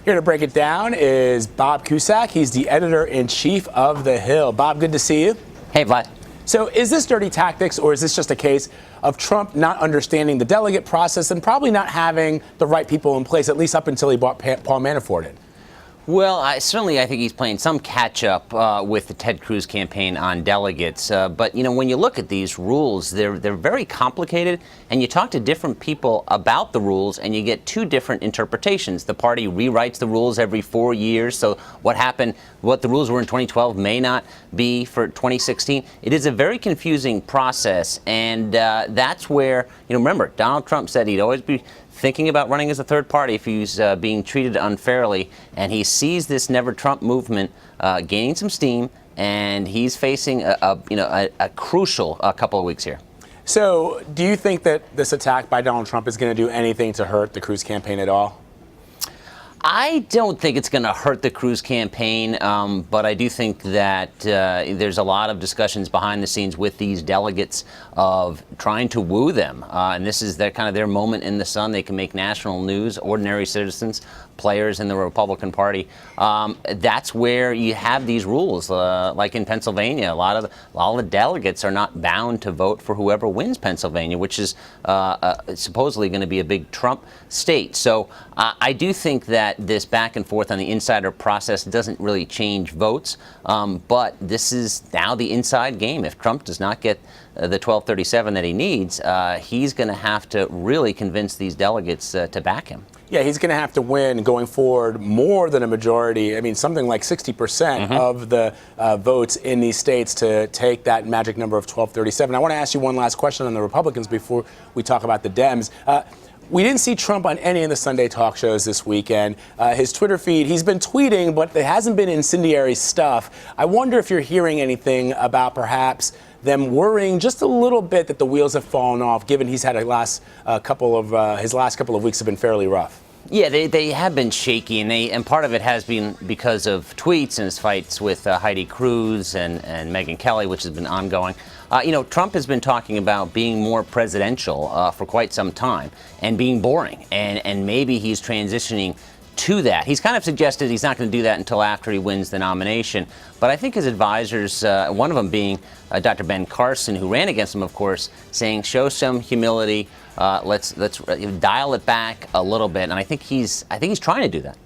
Here to break it down is Bob Cusack. He's the editor-in-chief of The Hill. Bob, good to see you. Hey, Vlad. So is this dirty tactics, or is this just a case of Trump not understanding the delegate process and probably not having the right people in place, at least up until he brought Paul Manafort in? Well, I think he's playing some catch-up with the Ted Cruz campaign on delegates. But, you know, when you look at these rules, they're very complicated, and you talk to different people about the rules, and you get two different interpretations. The party rewrites the rules every 4 years, so what the rules were in 2012 may not be for 2016. It is a very confusing process, and that's where, remember, Donald Trump said he'd always be thinking about running as a third party if he's being treated unfairly, and he sees this Never Trump movement gaining some steam, and he's facing a crucial couple of weeks here. So do you think that this attack by Donald Trump is going to do anything to hurt the Cruz campaign at all? I don't think it's going to hurt the Cruz campaign, but I do think that there's a lot of discussions behind the scenes with these delegates of trying to woo them. And this is their moment in the sun. They can make national news, ordinary citizens, players in the Republican Party. That's where you have these rules, like in Pennsylvania. A lot of the delegates are not bound to vote for whoever wins Pennsylvania, which is supposedly going to be a big Trump state. So I do think that this back and forth on the insider process doesn't really change votes, but this is now the inside game. If Trump does not get the 1237 that he needs, he's going to have to really convince these delegates to back him. Yeah, he's going to have to win going forward more than a majority. I mean, something like 60% of the votes in these states to take that magic number of 1237. I want to ask you one last question on the Republicans before we talk about the Dems. We didn't see Trump on any of the Sunday talk shows this weekend. His Twitter feed, he's been tweeting, but there hasn't been incendiary stuff. I wonder if you're hearing anything about perhaps them worrying just a little bit that the wheels have fallen off, given he's had his last couple of weeks have been fairly rough. Yeah, they have been shaky, and part of it has been because of tweets and his fights with Heidi Cruz and Megyn Kelly, which has been ongoing. Trump has been talking about being more presidential for quite some time and being boring, and maybe he's transitioning to that. He's kind of suggested he's not going to do that until after he wins the nomination. But I think his advisors, one of them being Dr. Ben Carson, who ran against him, of course, saying, show some humility, let's dial it back a little bit. And I think he's trying to do that.